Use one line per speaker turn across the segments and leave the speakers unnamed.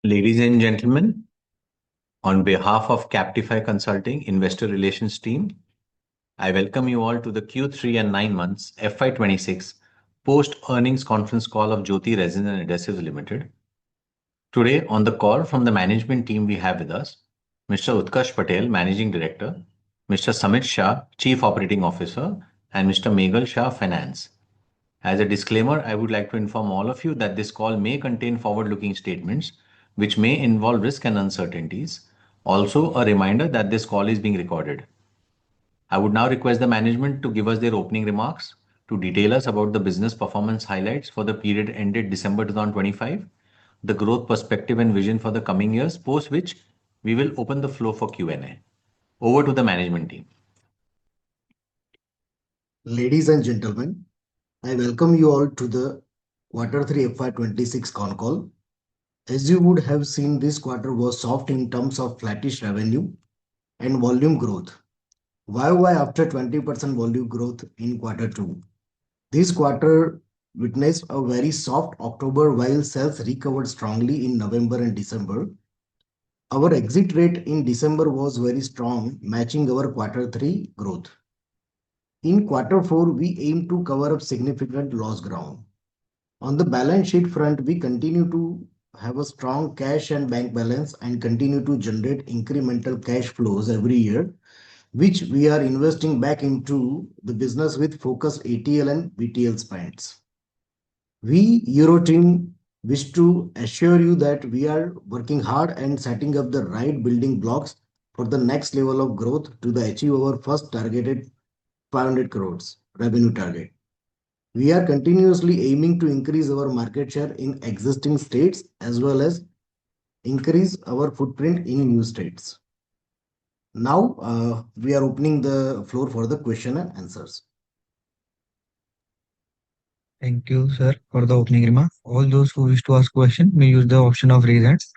Ladies and gentlemen, on behalf of Captify Consulting Investor Relations team, I welcome you all to the Q3 and 9 months FY26 post-earnings conference call of Jyoti Resin Adhesives Ltd. Today on the call from the management team we have with us Mr. Utkarsh Patel, Managing Director, Mr. Samit Shah, Chief Operating Officer, and Mr. Meghal Shah, Finance. As a disclaimer, I would like to inform all of you that this call may contain forward-looking statements which may involve risk and uncertainties. Also, a reminder that this call is being recorded. I would now request the management to give us their opening remarks to detail us about the business performance highlights for the period ended December 2025, the growth perspective and vision for the coming years, post which we will open the floor for Q&A. Over to the management team.
Ladies and gentlemen, I welcome you all to the Q3 FY26 con call. As you would have seen, this quarter was soft in terms of flattish revenue and volume growth. YoY after 20% volume growth in Q2. This quarter witnessed a very soft October while sales recovered strongly in November and December. Our exit rate in December was very strong, matching our Q3 growth. In Q4, we aim to cover up significant lost ground. On the balance sheet front, we continue to have a strong cash and bank balance and continue to generate incremental cash flows every year, which we are investing back into the business with focused ATL and BTL spends. We, Euro team, wish to assure you that we are working hard and setting up the right building blocks for the next level of growth to achieve our first targeted 500 crores revenue target. We are continuously aiming to increase our market share in existing states as well as increase our footprint in new states. Now, we are opening the floor for the question and answers.
Thank you, sir, for the opening remark. All those who wish to ask question may use the option of raise hands.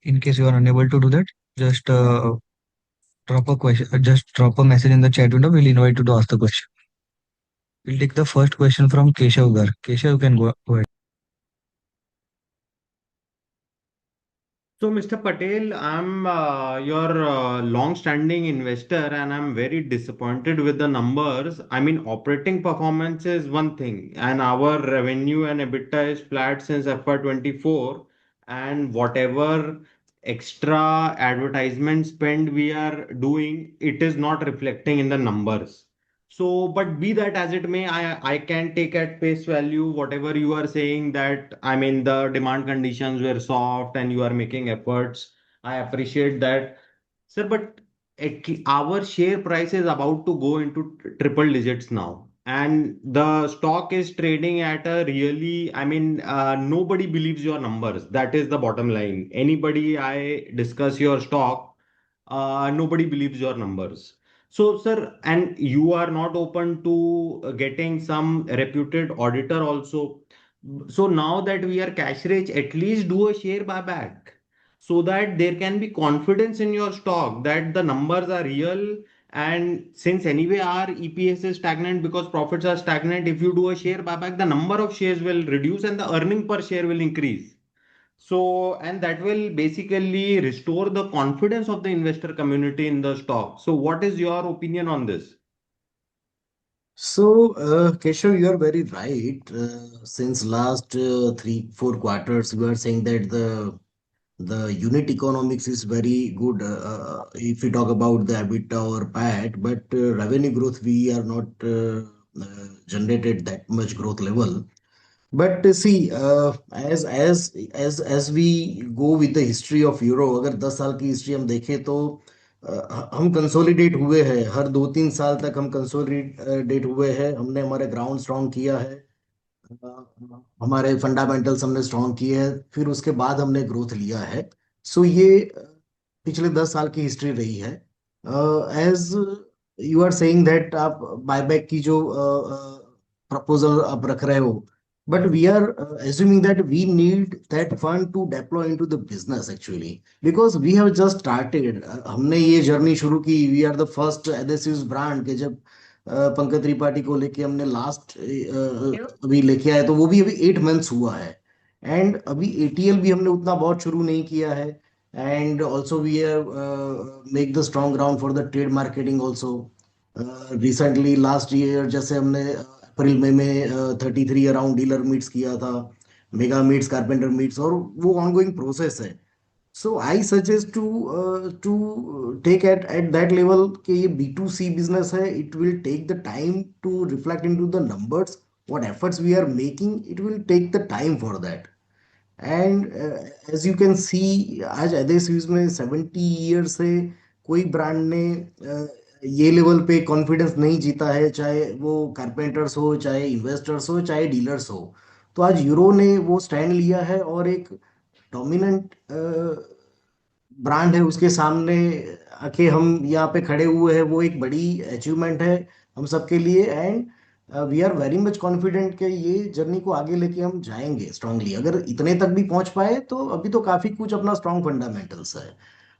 In case you are unable to do that, just drop a message in the chat window. We'll invite you to ask the question. We'll take the first question from Keshav Gar. Keshav, you can go ahead.
So, Mr. Patel, I'm your long-standing investor and I'm very disappointed with the numbers. I mean, operating performance is one thing and our revenue and EBITDA is flat since FY24 and whatever extra advertisement spend we are doing, it is not reflecting in the numbers. So, but be that as it may, I can take at face value whatever you are saying that, I mean, the demand conditions were soft and you are making efforts. I appreciate that. Sir, but our share price is about to go into triple digits now. And the stock is trading at a really, I mean, nobody believes your numbers. That is the bottom line. Anybody I discuss your stock, nobody believes your numbers. So, sir, and you are not open to getting some reputed auditor also. So now that we are cash rich, at least do a share buyback so that there can be confidence in your stock that the numbers are real. And since anyway our EPS is stagnant because profits are stagnant, if you do a share buyback, the number of shares will reduce and the earning per share will increase. So, and that will basically restore the confidence of the investor community in the stock. So, what is your opinion on this?
So, Keshav, you are very right. Since last 3-4 quarters, we are saying that the unit economics is very good if we talk about the EBITDA or PAT, but revenue growth we are not generated that much growth level. But see, as we go with the history of Euro, अगर 10 साल की history हम देखें तो हम consolidate हुए हैं हर 2-3 साल तक हम कंसोलिडेट हुए हैं हमने हमारे ग्राउंड स्ट्रॉन्ग किया है हमारे फंडामेंटल्स हमने स्ट्रॉन्ग किए हैं फिर उसके बाद हमने ग्रोथ लिया है सो ये पिछले 10 साल की हिस्ट्री रही है as you are saying that आप बायबैक की जो प्रपोजल आप रख रहे हो but we are assuming that we need that fund to deploy into the business actually because we have just started हमने ये जर्नी शुरू की we are the first adhesives brand के जब पंकज त्रिपाठी को लेके हमने लास्ट अभी लेके आए तो वो भी अभी 8 months हुआ है एंड अभी एटीएल भी हमने उतना बहुत शुरू नहीं किया है, and also we have make the strong ground for the trade marketing also. Recently last year जैसे हमने अप्रैल मई में 33 अराउंड डीलर मीट्स किया था, मेगा मीट्स, कारपेंटर मीट्स, और वो ऑनगोइंग प्रोसेस है। So I suggest to take at that level कि ये B2C business है, it will take the time to reflect into the numbers. What efforts we are making, it will take the time for that. And as you can see, आज adhesives में 70 year से कोई brand ने ये level पे confidence नहीं जीता है, चाहे वो कारपेंटर्स हो, चाहे इन्वेस्टर्स हो, चाहे डीलर्स हो। तो आज यूरो ने वो स्टैंड लिया है और एक डोमिनेंट ब्रांड है उसके सामने आके हम यहाँ पे खड़े हुए हैं, वो एक बड़ी अचीवमेंट है हम सबके लिए। And we are very much confident कि ये जर्नी को आगे लेके हम जाएंगे स्ट्रांगली। अगर इतने तक भी पहुंच पाए तो अभी तो काफी कुछ अपना स्ट्रांग फंडामेंटल्स है,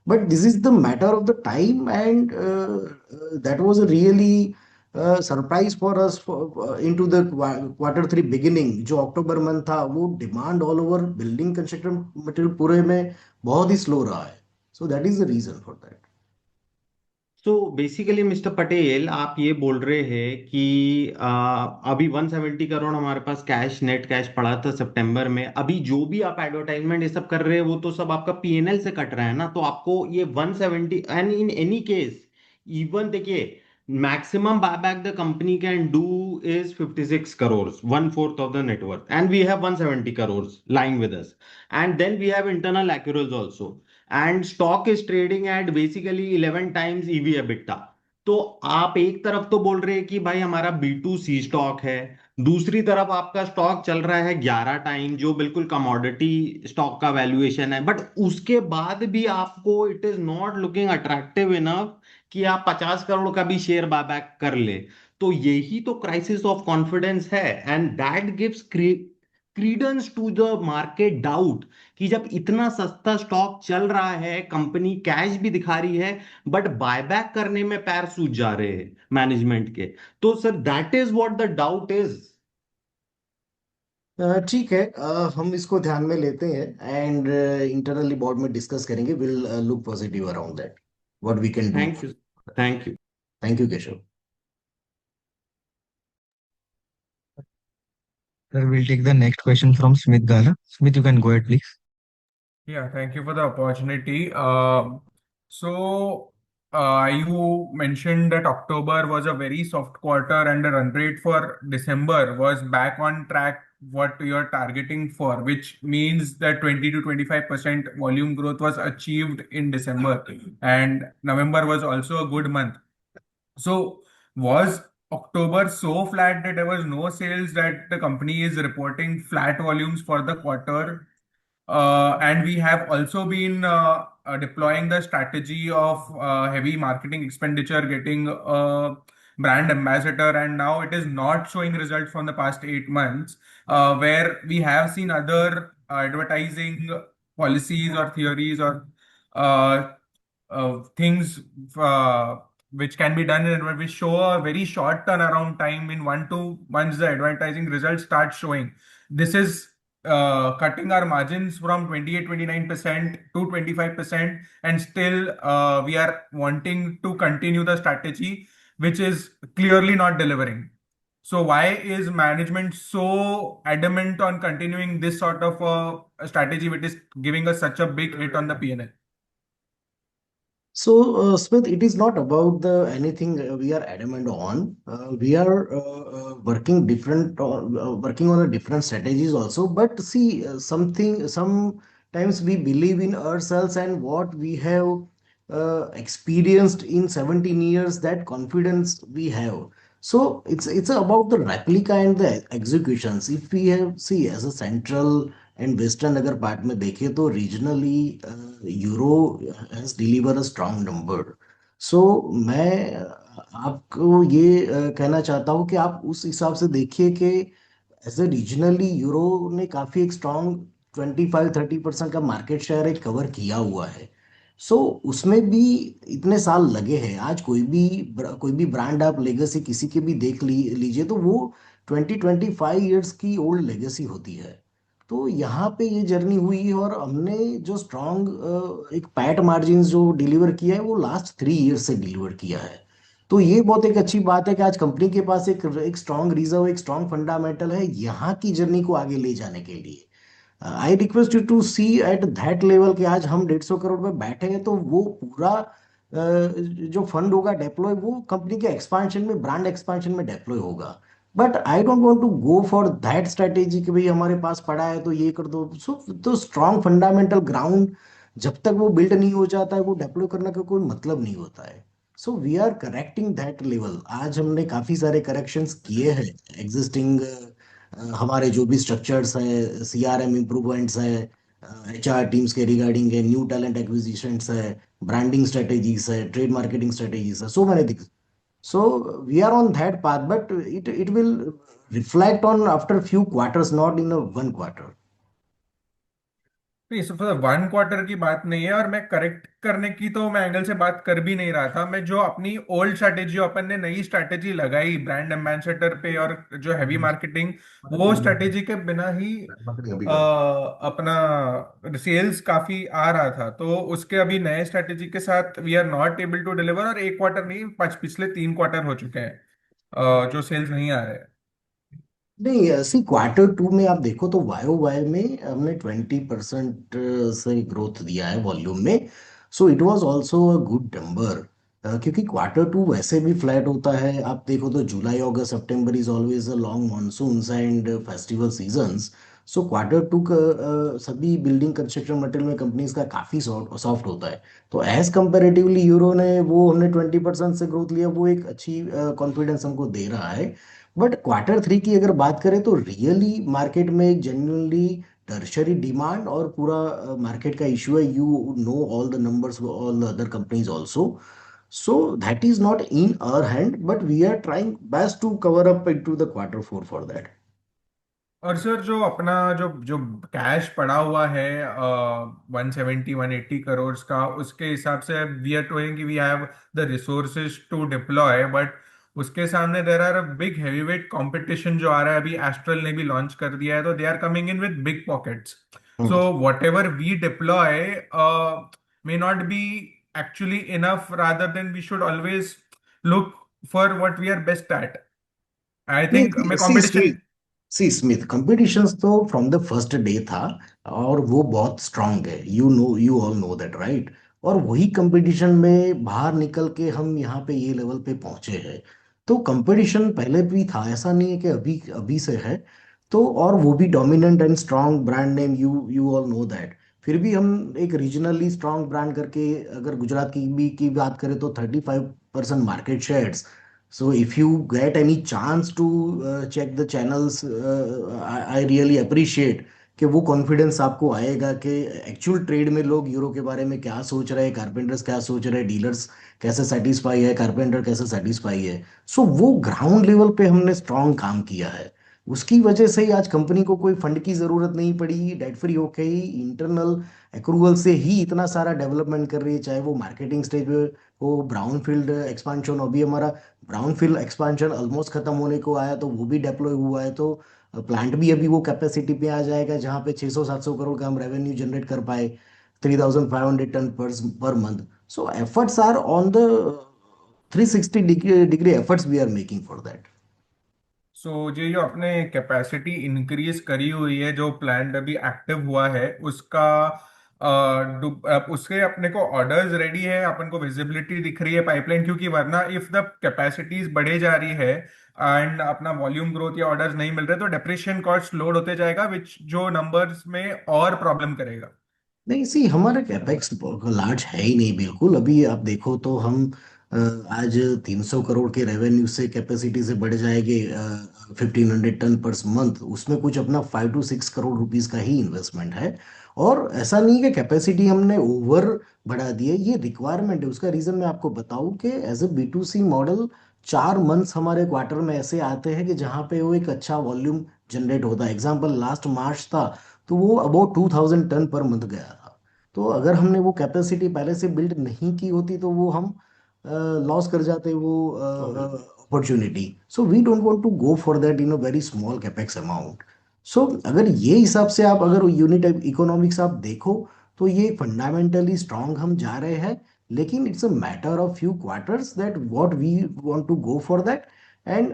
but this is the matter of the time. And that was really surprise for us into the quarter 3 beginning. जो अक्टूबर मंथ था, वो demand all over building construction material पूरे में बहुत ही स्लो रहा है। So that is the reason for that.
तो बेसिकली मिस्टर पटेल, आप ये बोल रहे हैं कि अभी 170 करोड़ हमारे पास कैश, नेट कैश पड़ा था सितंबर में। अभी जो भी आप एडवर्टाइजमेंट ये सब कर रहे हैं वो तो सब आपका पीएनएल से कट रहा है ना, तो आपको ये 170, and in any case, even देखिए, maximum buyback the company can do is 56 crore, 1/4 of the net worth, and we have 170 crore lying with us, and then we have internal accruals also, and stock is trading at basically 11 times EV EBITDA. तो आप एक तरफ तो बोल रहे हैं कि भाई हमारा B2C स्टॉक है, दूसरी तरफ आपका स्टॉक चल रहा है 11 टाइम, जो बिल्कुल कमोडिटी स्टॉक का वैल्यूएशन है, बट उसके बाद भी आपको it is not looking attractive enough कि आप 50 करोड़ का भी शेयर बायबैक कर ले। तो यही तो क्राइसिस ऑफ कॉन्फिडेंस है, and that gives credence to the market doubt कि जब इतना सस्ता स्टॉक चल रहा है, कंपनी कैश भी दिखा रही है, बट बायबैक करने में पैर सूज जा रहे हैं मैनेजमेंट के। तो sir, that is what the doubt is.
ठीक है, हम इसको ध्यान में लेते हैं एंड इंटरनली बोर्ड में डिस्कस करेंगे। Will look positive around that, what we can do.
Thank you. Thank you.
Thank you Keshav.
Sir, we'll take the next question from Smith Gala. Smith, you can go ahead, please.
Yeah, thank you for the opportunity. You mentioned that October was a very soft quarter and the run rate for December was back on track, what you're targeting for, which means that 20 to 25% volume growth was achieved in December, and November was also a good month. So, was October so flat that there was no sales, that the company is reporting flat volumes for the quarter? And we have also been deploying the strategy of heavy marketing expenditure, getting a brand ambassador, and now it is not showing results from the past 8 months, where we have seen other advertising policies or theories or uh, things which can be done and which show a very short turnaround time. In 1 2 months, the advertising results start showing. This is cutting our margins from 28 29% to 25%, and still we are wanting to continue the strategy, which is clearly not delivering. So why is management so adamant on continuing this sort of a strategy, which is giving us such a big hit on the P&L?
So, Smith, it is not about the anything we are adamant on. We are working on a different strategies also. But see, something sometimes we believe in ourselves and what we have experienced in 17 years. That confidence we have. So it's about the replica and the executions. If we have see as a central and western अगर part में देखें तो regionally euro has deliver a strong number. So मैं आपको ये कहना चाहता हूँ कि आप उस हिसाब से देखिए कि एज ए रीजनली यूरो ने काफी एक स्ट्रांग 25 30% का मार्केट शेयर एक कवर किया हुआ है। सो उसमें भी इतने साल लगे हैं। आज कोई भी ब्रांड आप लेगेसी किसी के भी देख लीजिए तो वो 20 25 ईयर्स की ओल्ड लेगेसी होती है। तो यहाँ पे ये जर्नी हुई है, और हमने जो स्ट्रॉन्ग एक पैट मार्जिन जो डिलीवर किया है वो लास्ट 3 ईयर से डिलीवर किया है। तो ये बहुत एक अच्छी बात है कि आज कंपनी के पास एक स्ट्रॉन्ग रिजर्व, एक स्ट्रॉन्ग फंडामेंटल है यहाँ की जर्नी को आगे ले जाने के लिए। I request you to see at that level कि आज हम 150 करोड़ पे बैठे हैं, तो वो पूरा जो फंड होगा डिप्लॉय वो कंपनी के एक्सपांशन में, ब्रांड एक्सपांशन में डिप्लॉय होगा। But I don't want to go for that strategy कि भाई हमारे पास पड़ा है तो ये कर दो। सो तो स्ट्रॉन्ग फंडामेंटल ग्राउंड जब तक वो बिल्ड नहीं हो जाता है, वो डिप्लॉय करने का कोई मतलब नहीं होता है। So we are correcting that level. आज हमने काफी सारे करेक्शंस किए हैं एग्जिस्टिंग हमारे जो भी स्ट्रक्चर्स है, सीआरएम इम्प्रूवमेंट्स है, एचआर टीम्स के रिगार्डिंग है, न्यू टैलेंट एक्विजिशंस है, ब्रांडिंग स्ट्रेटेजीज है, ट्रेड मार्केटिंग स्ट्रेटेजीज है, so many things. So we are on that path, but it will reflect on after few quarters, not in a one quarter.
नहीं, सिर्फ 1 quarter की बात नहीं है, और मैं करेक्ट करने की तो मैं एंगल से बात कर भी नहीं रहा था। मैं जो अपनी ओल्ड स्ट्रैटेजी, अपन ने नई स्ट्रैटेजी लगाई ब्रांड एम्बेसडर पे और जो हैवी मार्केटिंग, वो स्ट्रैटेजी के बिना ही अपना सेल्स काफी आ रहा था। तो उसके अभी नए स्ट्रैटेजी के साथ we are not able to deliver, और 1 क्वार्टर नहीं, पिछले 3 क्वार्टर हो चुके हैं जो सेल्स नहीं आ रहे हैं।
नहीं, ऐसी Q2 में आप देखो तो YOY में हमने 20% से ग्रोथ दिया है वॉल्यूम में। So it was also a good number, क्योंकि Q2 वैसे भी फ्लैट होता है। आप देखो तो जुलाई अगस्त सितंबर is always a long monsoons and festival seasons. So Q2 का सभी बिल्डिंग कंस्ट्रक्शन मटेरियल में कंपनीज का काफी सॉफ्ट होता है। तो एज कंपेरेटिवली यूरो ने वो हमने 20% से ग्रोथ लिया, वो एक अच्छी कॉन्फिडेंस हमको दे रहा है। बट Q3 की अगर बात करें तो रियली मार्केट में एक जेन्युइनली टर्शरी डिमांड और पूरा मार्केट का इशू है। You know all the numbers, all the other companies also. So that is not in our hand, but we are trying best to cover up into the Q4 for that.
और sir, जो अपना जो जो cash पड़ा हुआ है 180 का, उसके हिसाब से वी आर टोइंग कि we have the resources to deploy, but उसके सामने there are a big heavyweight competition जो आ रहा है। अभी एस्ट्रल ने भी लॉन्च कर दिया है, तो they are coming in with big pockets. So whatever we deploy may not be actually enough, rather than we should always look for what we are best at. I think मैं
नहीं,
competition.
See Smith, competitions तो from the first day था, और वो बहुत strong है। You know, you all know that, right? और वही कंपटीशन में बाहर निकल के हम यहाँ पे ये लेवल पे पहुंचे हैं। तो कंपटीशन पहले भी था, ऐसा नहीं है कि अभी अभी से है। तो और वो भी dominant and strong brand name, you you all know that. फिर भी हम एक रीजनली स्ट्रांग ब्रांड करके, अगर गुजरात की बात करें तो 35% market shares. So if you get any chance to check the channels, I really appreciate कि वो कॉन्फिडेंस आपको आएगा कि एक्चुअल ट्रेड में लोग यूरो के बारे में क्या सोच रहे हैं, कारपेंटर्स क्या सोच रहे हैं, डीलर्स कैसे सेटिस्फाई है, कारपेंटर कैसे सेटिस्फाई है। सो वो ग्राउंड लेवल पे हमने स्ट्रांग काम किया है। उसकी वजह से ही आज कंपनी को कोई फंड की जरूरत नहीं पड़ी, डेट फ्री होके ही इंटरनल एक्रूवल से ही इतना सारा डेवलपमेंट कर रही है। चाहे वो मार्केटिंग स्टेज पे हो, ब्राउन फील्ड एक्सपांशन, अभी हमारा ब्राउनफील्ड एक्सपांशन ऑलमोस्ट खत्म होने को आया, तो वो भी डेप्लॉय हुआ है। तो प्लांट भी अभी वो कैपेसिटी पे आ जाएगा जहाँ पे 600-700 करोड़ का हम रेवेन्यू जनरेट कर पाए, 3,500 टन पर month. So efforts are on the 360 degree efforts we are making for that.
So ये जो अपने कैपेसिटी इंक्रीज करी हुई है, जो प्लांट अभी एक्टिव हुआ है, उसका उसके अपने को ऑर्डर्स रेडी है, अपन को विजिबिलिटी दिख रही है पाइपलाइन। क्योंकि वरना इफ द कैपेसिटीज बढ़े जा रही है एंड अपना वॉल्यूम ग्रोथ या ऑर्डर्स नहीं मिल रहे, तो डेप्रिसिएशन कॉस्ट लोड होते जाएगा, विच जो नंबर्स में और प्रॉब्लम करेगा।
नहीं, सी हमारा कैपेक्स लार्ज है ही नहीं बिल्कुल। अभी आप देखो तो हम आज 300 करोड़ के रेवेन्यू से कैपेसिटी से बढ़ जाएंगे 1,500 टन पर मंथ। उसमें कुछ अपना 5 to 6 करोड़ रुपीस का ही इन्वेस्टमेंट है। और ऐसा नहीं कि कैपेसिटी हमने ओवर बढ़ा दी है, ये रिक्वायरमेंट है। उसका रीजन मैं आपको बताऊं कि as a B2C model 4 months हमारे क्वार्टर में ऐसे आते हैं कि जहाँ पे वो एक अच्छा वॉल्यूम जनरेट होता है। एग्जाम्पल लास्ट मार्च था, तो वो अबाउट 2,000 टन पर मंथ गया था। तो अगर हमने वो कैपेसिटी पहले से बिल्ड नहीं की होती तो वो हम लॉस कर जाते वो opportunity. So we don't want to go for that in a very small capex amount. So अगर ये हिसाब से आप अगर यूनिट इकोनॉमिक्स आप देखो तो ये फंडामेंटली स्ट्रांग हम जा रहे हैं, लेकिन it's a matter of few quarters that what we want to go for that. And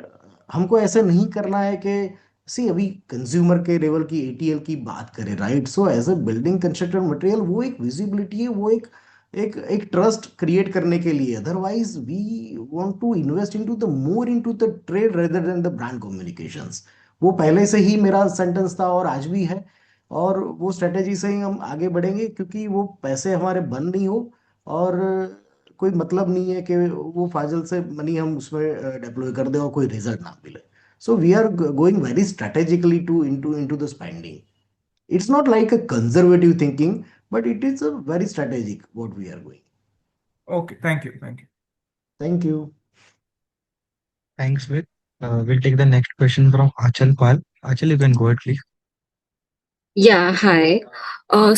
हमको ऐसे नहीं करना है कि सी अभी कंज्यूमर के लेवल की एटीएल की बात करें, right? So as a building constructor material वो एक विजिबिलिटी है, वो एक एक एक ट्रस्ट क्रिएट करने के लिए। Otherwise we want to invest into the more into the trade rather than the brand communications. वो पहले से ही मेरा सेंटेंस था और आज भी है, और वो स्ट्रेटेजी से ही हम आगे बढ़ेंगे, क्योंकि वो पैसे हमारे बंद नहीं हो, और कोई मतलब नहीं है कि वो फाजिल से मनी हम उसमें डिप्लॉय कर दें और कोई रिजल्ट ना मिले। So we are going very strategically to into into the spending. It's not like a conservative thinking, but it is a very strategic what we are going.
Okay, thank you, thank you.
Thank you.
Thanks, Vik. We'll take the next question from Achal Pal. Achal, you can go ahead, please.
Yeah, hi.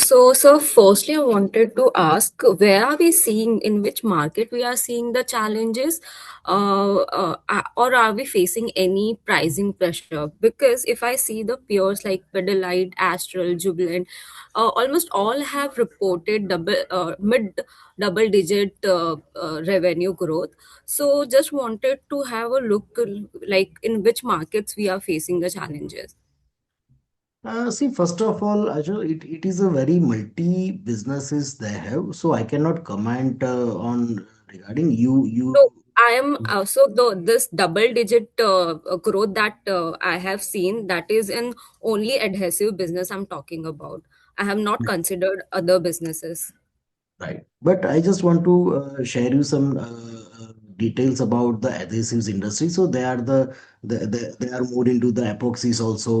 So firstly, I wanted to ask where are we seeing, in which market we are seeing the challenges, or are we facing any pricing pressure? Because if I see the peers like Pidilite, Astral, Jubilant, almost all have reported mid double digit revenue growth. So just wanted to have a look like in which markets we are facing the challenges.
See, first of all, Ajay, it is a very multi businesses they have, so I cannot comment on regarding you.
So I am so the this double digit growth that I have seen, that is in only adhesive business I'm talking about. I have not considered other businesses.
Right. But I just want to share you some details about the adhesives industry. So they are they are more into the epoxies also,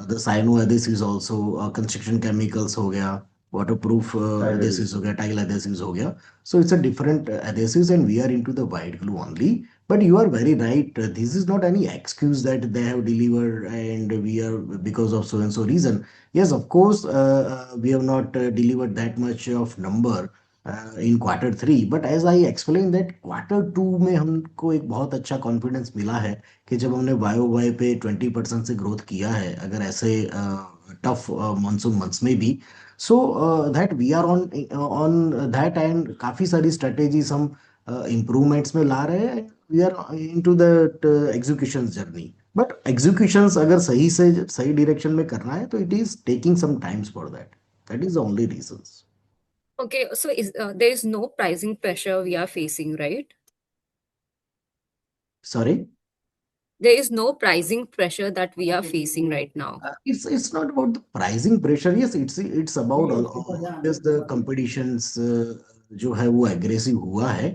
the cyano adhesives also, construction chemicals हो गया, waterproof adhesives हो गया, tile adhesives हो गया. So it's a different adhesives, and we are into the white glue only. But you are very right. This is not any excuse that they have delivered and we are because of so and so reason. Yes, of course, we have not delivered that much of number in quarter three, but as I explain that quarter two में हमको एक बहुत अच्छा confidence मिला है कि जब हमने वाई ओ वाई पे 20% से ग्रोथ किया है, अगर ऐसे टफ मानसून मंथ्स में भी, so that we are on on that, and काफ़ी सारी स्ट्रेटेजीज हम इम्प्रूवमेंट्स में ला रहे हैं। We are into that execution journey, but executions अगर सही से सही डायरेक्शन में करना है तो it is taking some times for that. That is the only reasons.
Okay, so is there is no pricing pressure we are facing, right?
Sorry.
There is no pricing pressure that we are facing right now.
It's not about the pricing pressure. Yes, it's about always the competitions जो है वो aggressive हुआ है,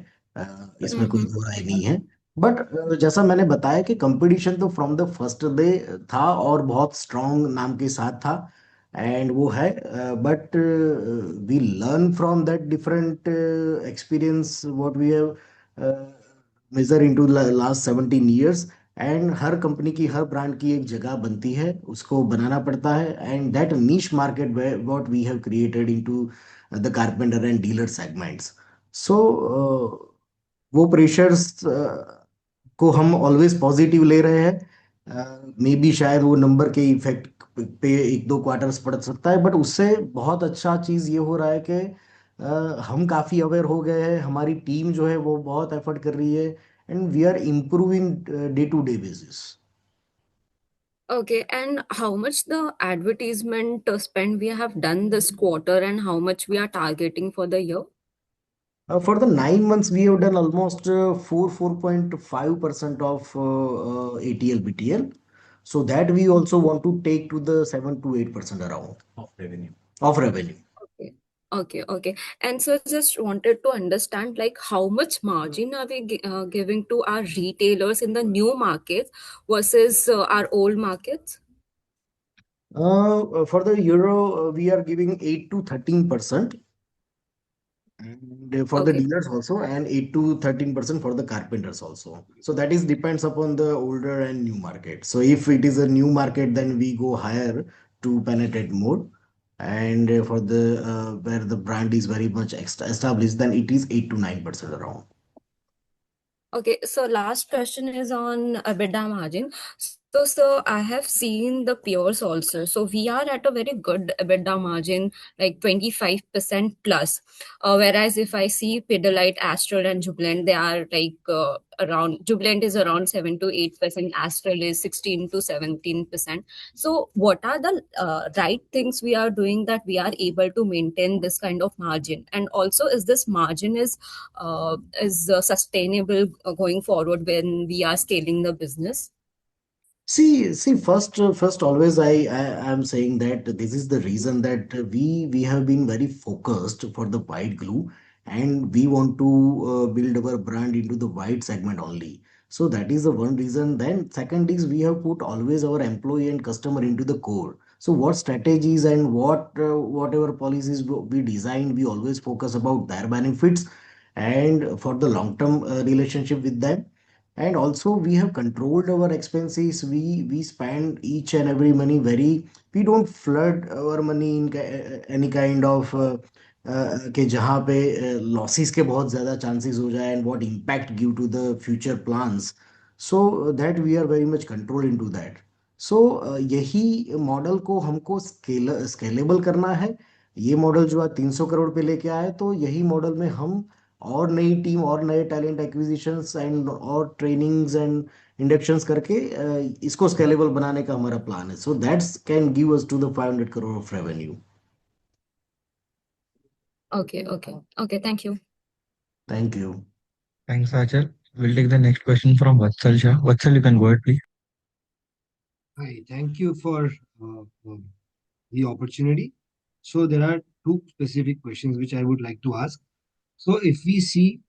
इसमें कोई
Mm-hmm.
दो राय नहीं है। बट जैसा मैंने बताया कि कंपटीशन तो फ्रॉम द फर्स्ट डे था और बहुत स्ट्रांग नाम के साथ था, एंड वो है। But we learn from that different experience what we have measure into last 17 years। And हर कंपनी की हर ब्रांड की एक जगह बनती है, उसको बनाना पड़ता है, and that niche market what we have created into the carpenter and dealer segments. So वो प्रेशर्स को हम ऑलवेज पॉजिटिव ले रहे हैं। मे बी शायद वो नंबर के इफेक्ट पे एक दो क्वार्टर्स पड़ सकता है, बट उससे बहुत अच्छा चीज़ ये हो रहा है कि हम काफ़ी अवेयर हो गए हैं, हमारी टीम जो है वो बहुत एफर्ट कर रही है, and we are improving day to day basis.
Okay, and how much the advertisement spend we have done this quarter and how much we are targeting for the year?
For the 9 months, we have done almost 4.5% of ATL BTL. So that we also want to take to the 7 to 8% around
of revenue.
of revenue.
Okay. Okay. And so just wanted to understand like how much margin are we giving to our retailers in the new markets versus our old markets?
For the euro, we are giving 8 to 13%, and for the
Okay.
dealers also, and 8 to 13% for the carpenters also. So that is depends upon the older and new market. So if it is a new market, then we go higher to penetrate more. And for the where the brand is very much established, then it is 8 to 9% around.
Okay, so last question is on EBITDA margin. So, sir, I have seen the peers also. So, we are at a very good EBITDA margin, like 25% plus. Whereas, if I see Pidilite, Astral, and Jubilant, they are like around, Jubilant is around 7 to 8%, Astral is 16 to 17%. So, what are the right things we are doing that we are able to maintain this kind of margin? And also, is this margin is sustainable going forward when we are scaling the business?
First, always I am saying that this is the reason that we have been very focused for the white glue, and we want to build our brand into the white segment only. So that is the one reason. Then second is we have put always our employee and customer into the core. So what strategies and whatever policies we design, we always focus about their benefits and for the long term relationship with them. And also we have controlled our expenses. We spend each and every money very, we don't flood our money in any kind of कि जहाँ पे losses के बहुत ज़्यादा chances हो जाए and what impact give to the future plans, so that we are very much controlled into that. So यही model को हमको स्केलेबल करना है. ये मॉडल जो आज 300 करोड़ पे लेके आए, तो यही मॉडल में हम और नई टीम और नए टैलेंट एक्विजिशंस एंड और ट्रेनिंग्स एंड इंडक्शंस करके इसको स्केलेबल बनाने का हमारा प्लान है. So that's can give us to the 500 crore of revenue.
Okay, okay, okay. Thank you.
Thank you.
Thanks, Achal. We'll take the next question from Vatsal Shah. Vatsal, you can go ahead, please.
Hi, thank you for the opportunity. So there are two specific questions which I would like to ask. So if we see,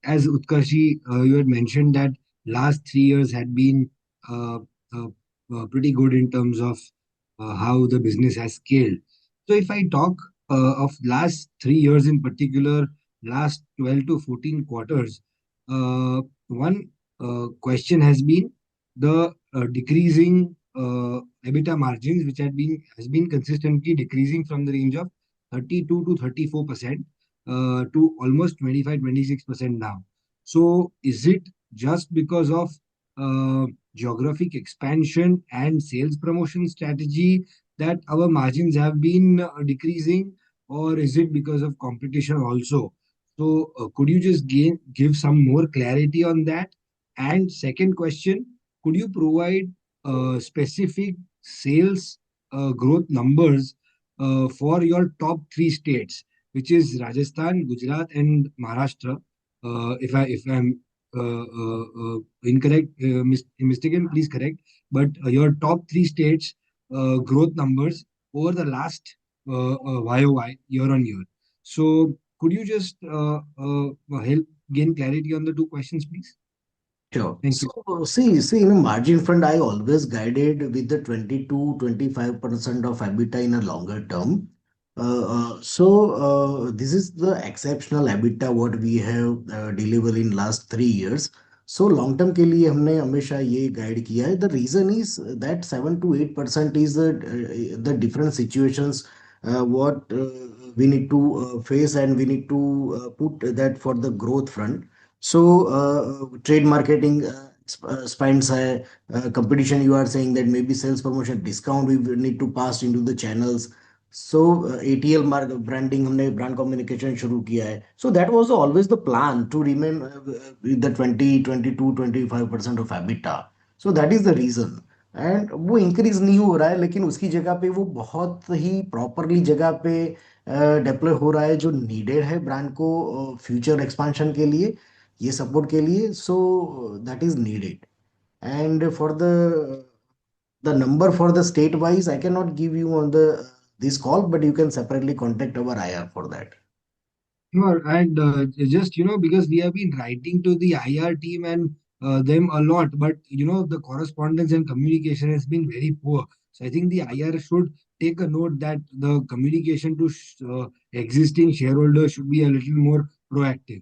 as Utkarshi, you had mentioned that last 3 years had been uh, uh, pretty good in terms of how the business has scaled. So if I talk of last 3 years in particular, last 12 to 14 quarters, one question has been the decreasing EBITDA margins, which has been consistently decreasing from the range of 32 to 34% to almost 25-26% now. So is it just because of geographic expansion and sales promotion strategy that our margins have been decreasing, or is it because of competition also? So could you just give some more clarity on that? And second question, could you provide specific sales growth numbers for your top three states, which is Rajasthan, Gujarat, and Maharashtra? If I'm incorrect, mistaken, please correct. But your top three states growth numbers over the last YOY, year on year. So could you just help gain clarity on the two questions, please?
Sure.
Thank you.
So, in a margin front, I always guided with the 20 to 25% of EBITDA in a longer term. This is the exceptional EBITDA what we have delivered in last 3 years. So long term के लिए हमने हमेशा ये guide किया है. The reason is that 7 to 8% is the different situations what we need to face, and we need to put that for the growth front. So trade marketing spends competition. You are saying that maybe sales promotion discount we will need to pass into the channels. So ATL branding हमने brand communication शुरू किया है. So that was always the plan to remain with the 20, 22, 25% of EBITDA. So that is the reason. And वो increase नहीं हो रहा है, लेकिन उसकी जगह पे वो बहुत ही प्रॉपरली जगह पे डिप्लॉय हो रहा है जो नीडेड है ब्रांड को फ्यूचर एक्सपांशन के लिए, ये सपोर्ट के लिए. सो that is needed. And for the number for the state wise, I cannot give you on the this call, but you can separately contact our IR for that.
Sure, and just because we have been writing to the IR team and them a lot, but the correspondence and communication has been very poor. So I think the IR should take a note that the communication to existing shareholders should be a little more proactive.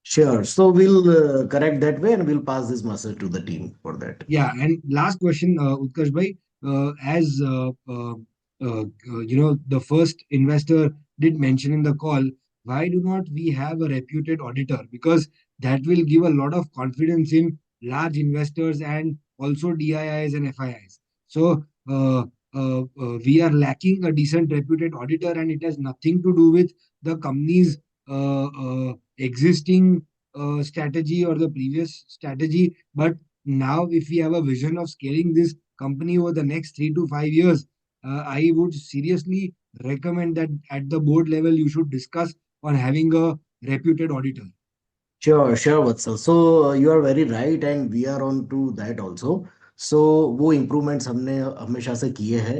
Sure. So we'll correct that way, and we'll pass this message to the team for that.
Yeah, and last question, Utkarsh bhai, as the first investor did mention in the call, why do not we have a reputed auditor? Because that will give a lot of confidence in large investors and also DIIs and FIIs. So we are lacking a decent reputed auditor, and it has nothing to do with the company's existing strategy or the previous strategy. But now, if we have a vision of scaling this company over the next 3 to 5 years, I would seriously recommend that at the board level you should discuss on having a reputed auditor.
Sure, Vatsal. So you are very right, and we are on to that also. So वो improvements हमने हमेशा से किए हैं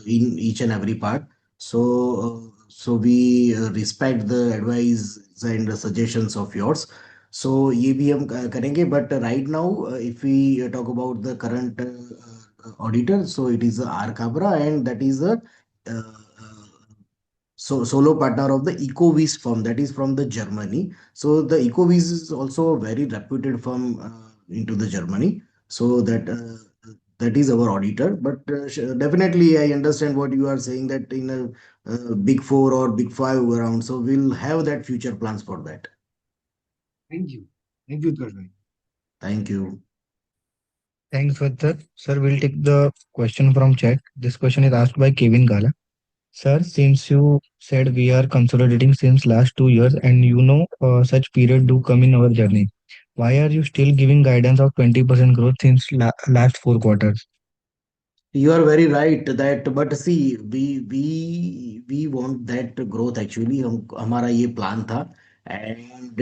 in each and every part. So we respect the advice and the suggestions of yours. So ये भी हम करेंगे. But right now, if we talk about the current auditor, so it is R Cabra, and that is a solo partner of the EcoVis firm, that is from the Germany. So the EcoVis is also a very reputed firm into the Germany. So that is our auditor. But definitely, I understand what you are saying, that in a big four or big five around. So we'll have that future plans for that.
Thank you. Thank you, Utkarsh bhai.
Thank you.
Thanks, Vatsal. Sir, we'll take the question from chat. This question is asked by Kevin Gala. Sir, since you said we are consolidating since last 2 years and such period do come in our journey, why are you still giving guidance of 20% growth since last 4 quarters?
You are very right that, but see, we want that growth actually. हम हमारा ये plan था. And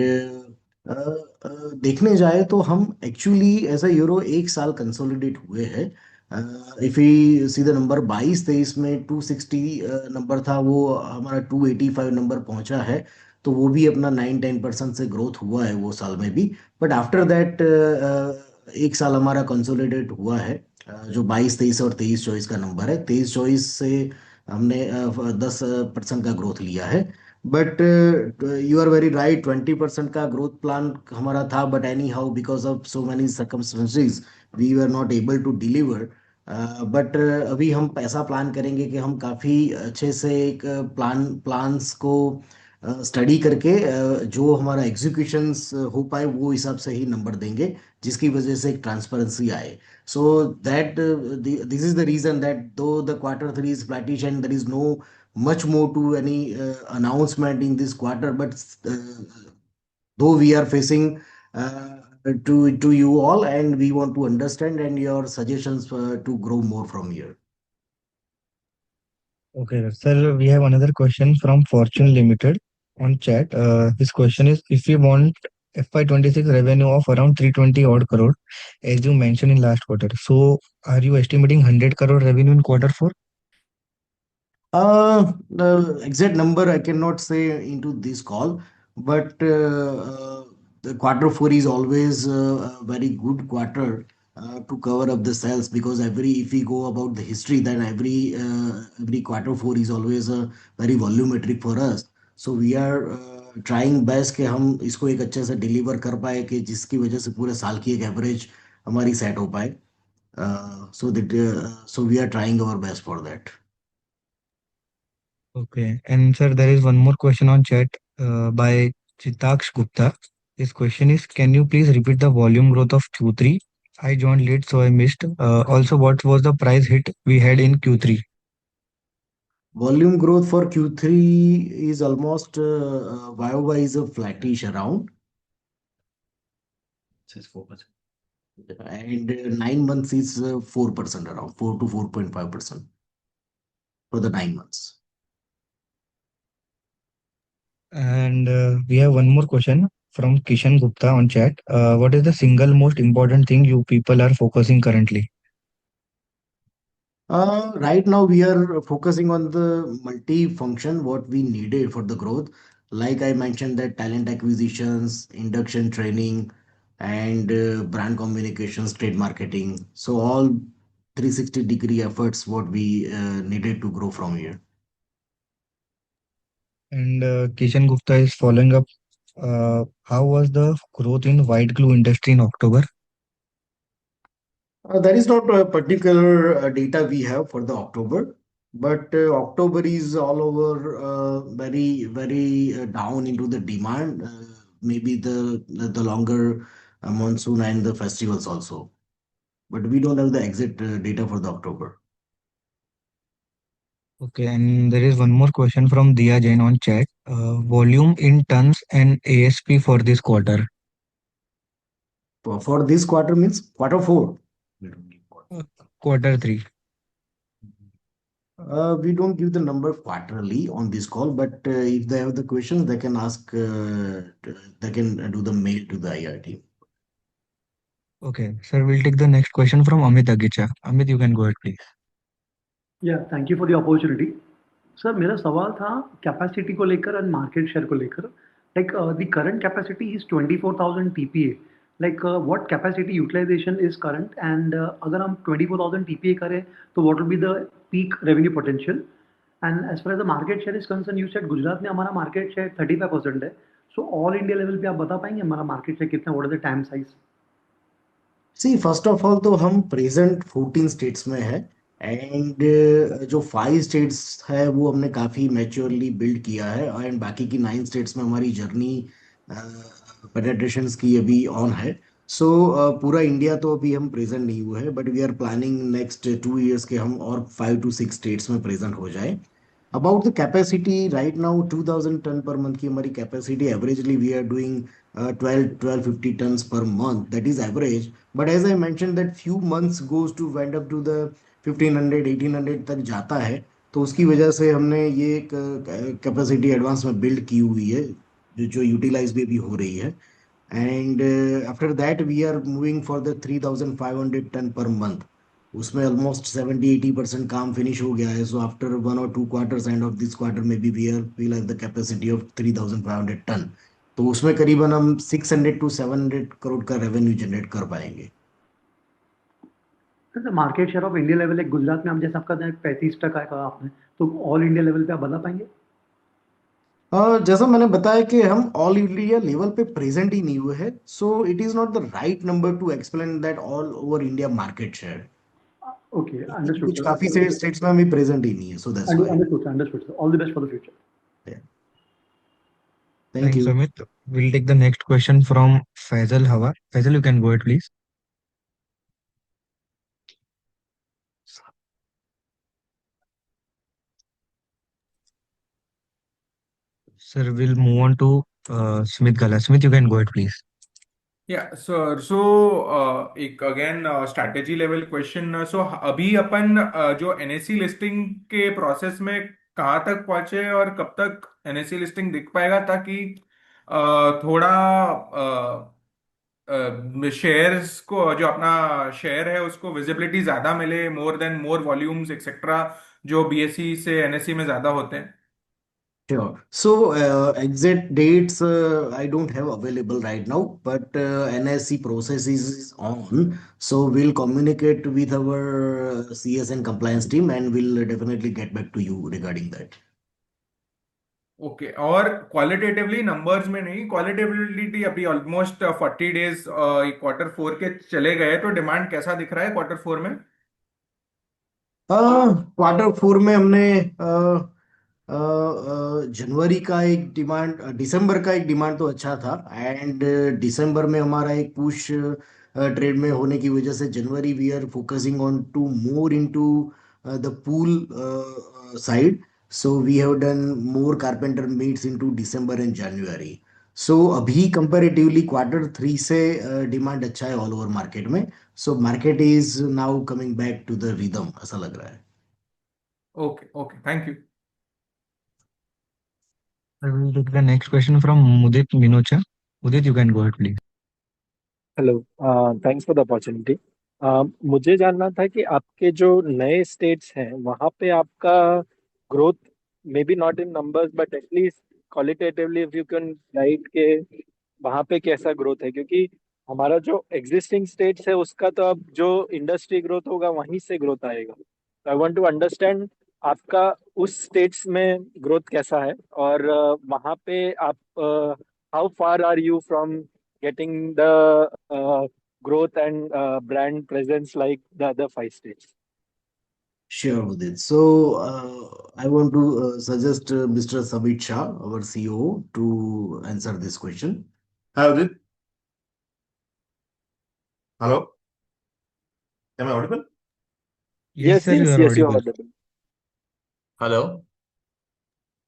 देखने जाए तो हम actually ऐसा euro एक साल कंसोलिडेट हुए हैं. If you see the number 22-23 में 260 नंबर था, वो हमारा 285 नंबर पहुंचा है. तो वो भी अपना 9-10% से ग्रोथ हुआ है वो साल में भी. बट आफ्टर दैट एक साल हमारा कंसोलिडेट हुआ है. जो 22-23 और 23-24 का नंबर है, 23-24 से हमने 10% का ग्रोथ लिया है. But you are very right, 20% का ग्रोथ प्लान हमारा था. But anyhow, because of so many circumstances, we were not able to deliver. बट अभी हम ऐसा प्लान करेंगे कि हम काफ़ी अच्छे से एक प्लान्स को स्टडी करके जो हमारा एग्जीक्यूशंस हो पाए वो हिसाब से ही नंबर देंगे, जिसकी वजह से एक ट्रांसपेरेंसी आए. So that this is the reason that though the quarter 3 is flattish and there is no much more to any announcement in this quarter, but though we are facing to you all, and we want to understand and your suggestions to grow more from here.
Okay, sir, we have another question from Fortune Limited on chat. His question is, if we want FY26 revenue of around 320 odd crore, as you mentioned in last quarter, so are you estimating 100 crore revenue in quarter four?
The exact number I cannot say into this call, but the quarter 4 is always a very good quarter to cover up the sales, because every if we go about the history, then every quarter 4 is always a very volumetric for us. So we are trying best कि हम इसको एक अच्छे से deliver कर पाए, कि जिसकी वजह से पूरे साल की एक एवरेज हमारी सेट हो पाए. So we are trying our best for that.
Okay, and sir, there is one more question on chat by Chitaksh Gupta. His question is, can you please repeat the volume growth of Q3? I joined late, so I missed. Also, what was the price hit we had in Q3?
Volume growth for Q3 is almost YOY is a flattish around. It says 4%. And 9 months is 4% around, 4 to 4.5% for the 9 months.
And we have one more question from Kishan Gupta on chat. What is the single most important thing you people are focusing currently?
Right now, we are focusing on the multi-function, what we needed for the growth. Like I mentioned, that talent acquisitions, induction training, and brand communications, trade marketing. So all 360-degree efforts, what we needed to grow from here.
And Kishan Gupta is following up. How was the growth in white glue industry in October?
There is not a particular data we have for the October, but October is all over very down into the demand. Maybe the longer monsoon and the festivals also. but we don't have the exit data for the October.
Okay, and there is one more question from Dia Jain on chat. Volume in tons and ASP for this quarter.
For this quarter means quarter four.
Uh, Quarter three.
We don't give the number quarterly on this call, but if they have the questions, they can ask, they can do the mail to the IR team.
Okay, sir, we'll take the next question from Amit Agicha. Amit, you can go ahead, please.
या thank you for the opportunity sir मेरा सवाल था capacity को लेकर and market share को लेकर like the current capacity is 24,000 TPA like what capacity utilization is current and अगर हम 24,000 टीपीए करें तो what will be the peak revenue potential and as far as the market share is concern you said Gujarat में हमारा market share 35% है so all India level पे आप बता पाएंगे हमारा मार्केट शेयर कितना what is the time size
see first of all तो हम प्रेजेंट 14 स्टेट्स में है एंड जो 5 स्टेट्स है वो हमने काफ़ी मैच्योरली बिल्ड किया है एंड बाकी की 9 स्टेट्स में हमारी जर्नी पेनेट्रेशन की अभी ऑन है सो पूरा इंडिया तो अभी हम प्रेजेंट नहीं हुए हैं but we are planning next 2 years के हम और 5 to 6 स्टेट्स में प्रेजेंट हो जाए about the capacity right now 2000 ton per month की हमारी capacity averagely we are doing 1250 tons per month that is average but as I mentioned that few months goes to went up to the 1500 1800 तक जाता है तो उसकी वजह से हमने ये कैपेसिटी एडवांस में बिल्ड की हुई है जो यूटिलाइज भी हो रही है and after that we are moving for the 3500 ton पर मंथ उसमें ऑलमोस्ट 70-80% काम फिनिश हो गया है so after 1 or 2 quarters end of this quarter में भी we have the capacity of 3500 ton तो उसमें करीबन हम 600 to 700 crore का रेवेन्यू जनरेट कर पाएंगे
sir market share of India level एक गुजरात में हम जैसे आपका 35% कहा आपने तो ऑल इंडिया लेवल पे आप बता पाएंगे
जैसा मैंने बताया कि हम ऑल इंडिया लेवल पे प्रेजेंट ही नहीं हुए हैं so it is not the right number two explain that all over India market share
okay understood
कुछ काफी
सर
स्टेट्स में हमें प्रेजेंट ही नहीं है so that's why
understood sir all the best for the future
thank
Thanks,
you
Amit. We'll take the next question from Faisal Hawa. Faisal, you can go ahead, please. Sir, we'll move on to Smith Gala. Smith, you can go ahead, please.
या sir so एक again strategy level question so अभी अपन जो NSC listing के process में कहाँ तक पहुंचे और कब तक एनएससी लिस्टिंग दिख पाएगा ताकि थोड़ा शेयर्स को जो अपना शेयर है उसको विजिबिलिटी ज्यादा मिले मोर देन मोर वॉल्यूम्स एक्सेट्रा जो बीएसई से एनएससी में ज्यादा होते हैं
Sure. So, exact dates I don't have available right now, but NSC process is on. So, we'll communicate with our CS and compliance team and we'll definitely get back to you regarding that.
Okay और qualitatively numbers में नहीं qualitatively अभी almost 40 days quarter four के चले गए तो demand कैसा दिख रहा है क्वार्टर फोर में
क्वार्टर फोर में हमने जनवरी का एक डिमांड दिसंबर का एक डिमांड तो अच्छा था एंड दिसंबर में हमारा एक पुश ट्रेड में होने की वजह से January we are focusing on to more into the pool side so we have done more carpenter meets into December and January so अभी कंपैरेटिवली क्वार्टर थ्री से डिमांड अच्छा है ऑल ओवर मार्केट में so market is now coming back to the rhythm ऐसा लग रहा है
okay okay thank you
I will take the next question from Mudit Minocha. Mudit, you can go ahead, please.
Hello thanks for the opportunity मुझे जानना था कि आपके जो नए स्टेट्स हैं वहाँ पे आपका growth may be not in numbers but at least qualitatively if you can guide के वहाँ पे कैसा ग्रोथ है क्योंकि हमारा जो एग्जिस्टिंग स्टेट्स है उसका तो अब जो इंडस्ट्री ग्रोथ होगा वहीं से ग्रोथ आएगा आई वांट टू अंडरस्टैंड आपका उस स्टेट्स में ग्रोथ कैसा है और वहाँ पे आप how far are you from getting the growth and brand presence like the other 5 states?
Sure, Udit. So, I want to suggest Mr. Sabit Shah, our CEO, to answer this question.
Hi, Udit. Hello. Am I audible?
Yes, sir, you are
Yes, you are
audible.
audible.
Hello?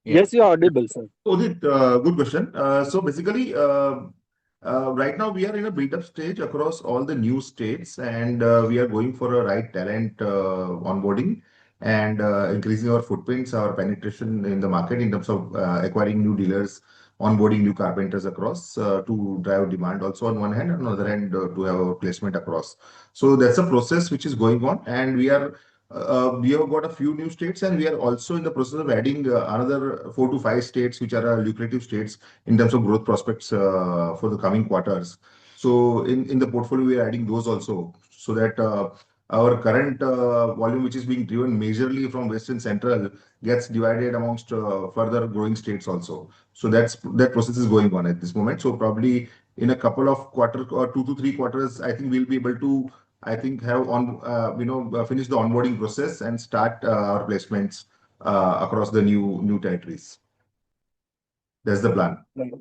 Yeah.
Yes, you are audible, sir.
Udit, good question. So basically, right now we are in a build-up stage across all the new states, and we are going for a right talent onboarding and increasing our footprints, our penetration in the market in terms of acquiring new dealers, onboarding new carpenters across to drive demand. Also, on one hand, on the other hand, to have a placement across. So that's a process which is going on, and we have got a few new states, and we are also in the process of adding another 4 to 5 states, which are lucrative states in terms of growth prospects for the coming quarters. So in the portfolio, we are adding those also, so that our current volume, which is being driven majorly from West and Central, gets divided amongst further growing states also. So that process is going on at this moment. So probably in a couple of quarters or 2 to 3 quarters, I think we'll be able to, I think, have finish the onboarding process and start our placements across the new territories. That's the plan.
Right.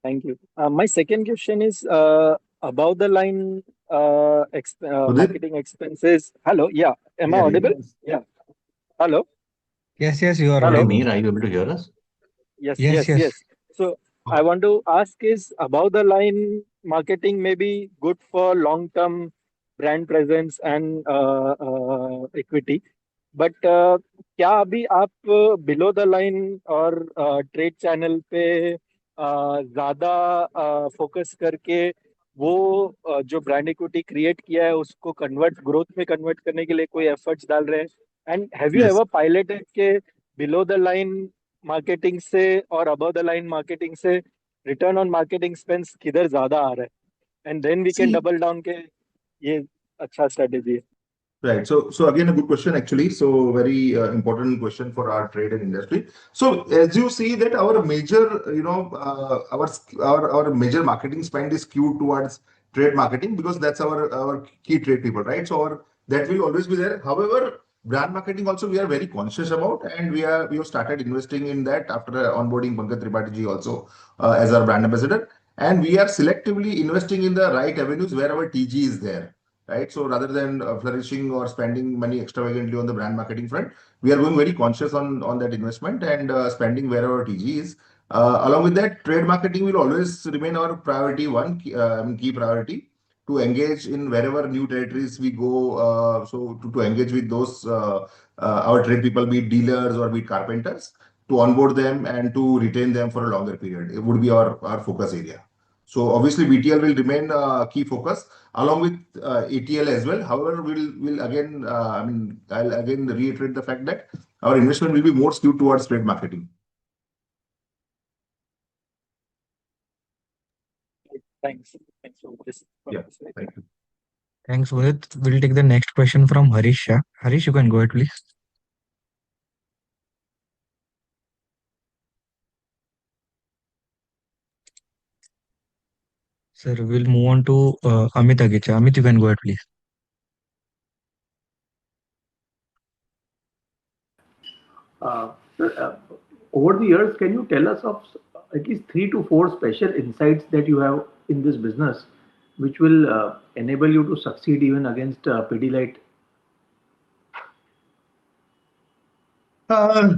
Thank you. My second question is above the line
Udit?
marketing expenses. Hello. Yeah. Am I
Yeah,
audible?
yes.
Yeah. Hello.
Yes, you are
Hello.
audible.
Meer, are you able to hear us?
Yes.
Yes. So I want to ask, is above the line marketing maybe good for long term brand presence and equity? But क्या अभी आप below the line और trade channel पे ज्यादा focus करके वो जो brand equity create किया है उसको कन्वर्ट ग्रोथ में कन्वर्ट करने के लिए कोई एफर्ट्स डाल रहे हैं and have you
Yes.
Ever piloted के बिलो द लाइन मार्केटिंग से और अबव द लाइन मार्केटिंग से रिटर्न ऑन मार्केटिंग स्पेंस किधर ज्यादा आ रहा है and then we can
See,
double down के ये अच्छा स्ट्रेटेजी है.
right. So again, a good question actually. So very important question for our trade and industry. So as you see that our major, our major marketing spend is skewed towards trade marketing because that's our key trade people, right? So that will always be there. However, brand marketing also we are very conscious about, and we have started investing in that after onboarding Pankaj Tripathi ji also as our brand ambassador, and we are selectively investing in the right avenues wherever TG is there, right? So rather than flourishing or spending money extravagantly on the brand marketing front, we are going very conscious on that investment and spending wherever TG is. Along with that, trade marketing will always remain our priority one, key priority to engage in wherever new territories we go. So to engage with those our trade people, be it dealers or be it carpenters, to onboard them and to retain them for a longer period. It would be our focus area. So obviously BTL will remain a key focus along with ATL as well. However, we'll again, I'll again reiterate the fact that our investment will be more skewed towards trade marketing.
Thanks for this.
Yeah, thank you.
Thanks, Udit. We'll take the next question from Harish Shah. Harish, you can go ahead, please. Sir, we'll move on to Amit Agicha. Amit, you can go ahead, please.
Sir, over the years, can you tell us of at least 3 to 4 special insights that you have in this business, which will enable you to succeed even against Pidilite?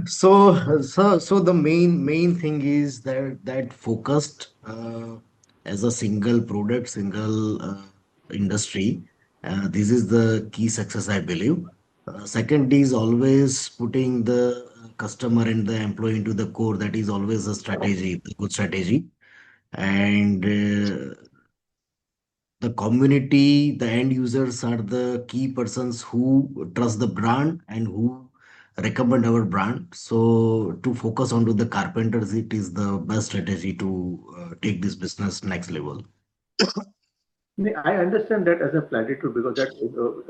So the main thing is that focused as a single product, single industry. This is the key success, I believe. Second is always putting the customer and the employee into the core. That is always a strategy, a good strategy. And the community, the end users are the key persons who trust the brand and who recommend our brand. So to focus onto the carpenters, it is the best strategy to take this business next level.
I understand that as a platitude because that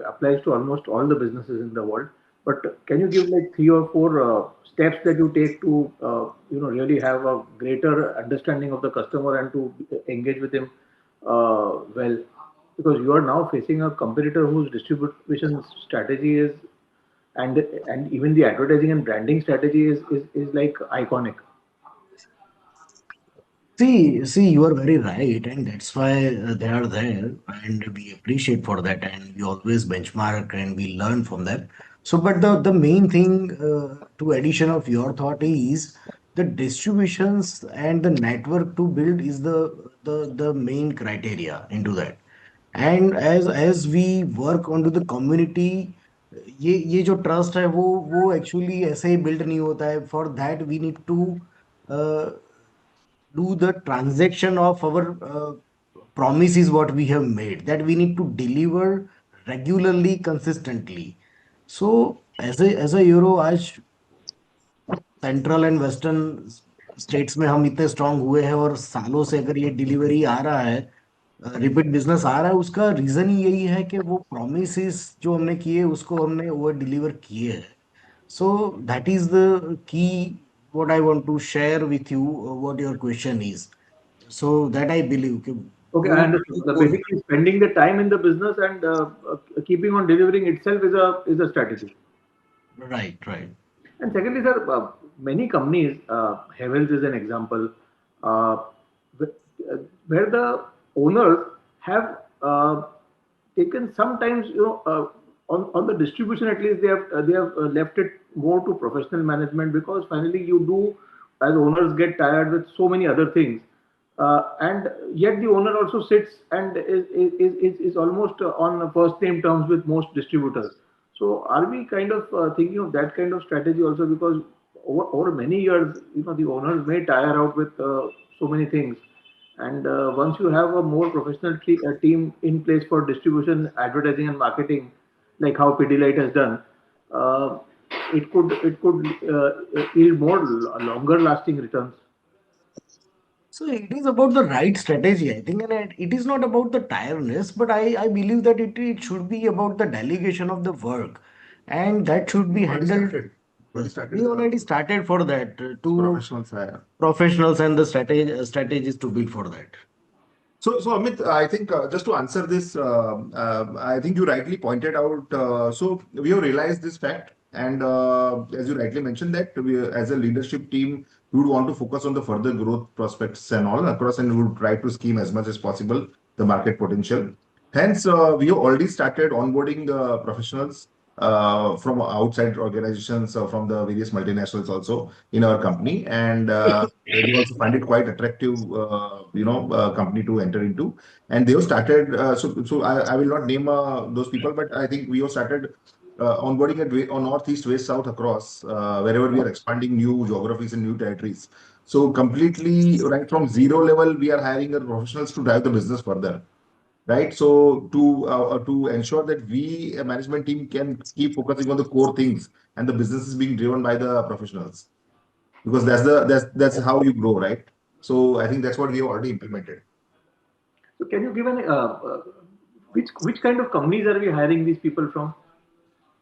applies to almost all the businesses in the world. But can you give like 3 or 4 steps that you take to really have a greater understanding of the customer and to engage with him well? Because you are now facing a competitor whose distribution strategy is and even the advertising and branding strategy is like iconic.
See, you are very right, and that's why they are there, and we appreciate for that, and we always benchmark and we learn from them. So, but the main thing to addition of your thought is the distributions and the network to build is the main criteria into that. And as we work onto the community, ये जो trust है वो actually ऐसे ही build नहीं होता है. For that we need to do the transaction of our promises what we have made, that we need to deliver regularly, consistently. So as a euro आज central and western states में हम इतने strong हुए हैं और सालों से अगर ये डिलीवरी आ रहा है, रिपीट बिजनेस आ रहा है, उसका रीजन ही यही है कि वो प्रोमिस जो हमने किए उसको हमने ओवर डिलीवर किए हैं. So that is the key what I want to share with you, what your question is. So that I believe कि
Okay, I
वो
understand.
वो
Basically, spending the time in the business and keeping on delivering itself is a strategy.
right.
And secondly, sir, many companies, Havels is an example, uh, wh- where the owners have taken sometimes, on the distribution at least they have left it more to professional management, because finally you do, as owners, get tired with so many other things, and yet the owner also sits and is almost on first name terms with most distributors. So are we kind of thinking of that kind of strategy also? Because over many years, the owners may tire out with so many things. And once you have a more professional team in place for distribution, advertising, and marketing, like how Pidilite has done, uh, it could yield more longer lasting returns.
So it is about the right strategy, I think, and it is not about the tiredness, but I believe that it should be about the delegation of the work, and that should be handled. We already started for that to
Professionals, yeah.
professionals and the strategies to build for that.
So Amit, I think just to answer this, I think you rightly pointed out. So we have realized this fact, and as you rightly mentioned, that we, as a leadership team, we would want to focus on the further growth prospects and all across, and we would try to scheme as much as possible the market potential. Hence, we have already started onboarding professionals from outside organizations, from the various multinationals also in our company, and we also find it quite attractive, company to enter into. And they have started. So I will not name those people, but I think we have started onboarding on northeast, west, south across wherever we are expanding new geographies and new territories. So completely right from zero level, we are hiring our professionals to drive the business further. Right. So to ensure that we, a management team, can keep focusing on the core things and the business is being driven by the professionals, because that's how you grow, right? So I think that's what we have already implemented.
So can you give which kind of companies are we hiring these people from?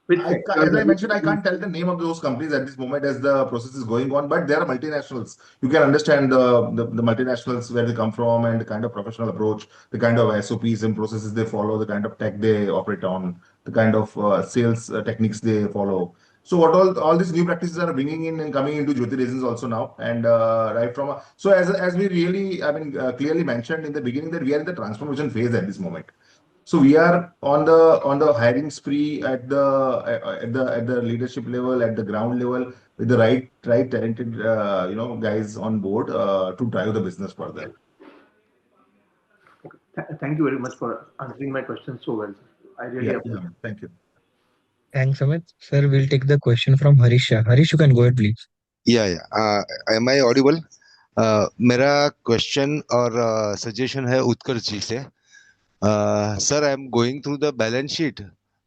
Which sectors
As
are
I
we
mentioned, I
hiring?
can't tell the name of those companies at this moment as the process is going on, but they are multinationals. You can understand the multinationals, where they come from, and the kind of professional approach, the kind of SOPs and processes they follow, the kind of tech they operate on, the kind of sales techniques they follow. So what all these new practices are bringing in and coming into Jyoti Resins also now, and right from so as we really, I mean, clearly mentioned in the beginning, that we are in the transformation phase at this moment. So we are on the hiring spree at the leadership level, at the ground level, with the right talented guys on board to drive the business further.
Thank you very much for answering my questions so well, sir. I really
Yeah,
appreciate
thank you.
Thanks, Amit. Sir, we'll take the question from Harish Shah. Harish, you can go ahead, please.
या am I audible? मेरा question और suggestion है उत्कर्ष जी से. Sir, I'm going through the balance sheet.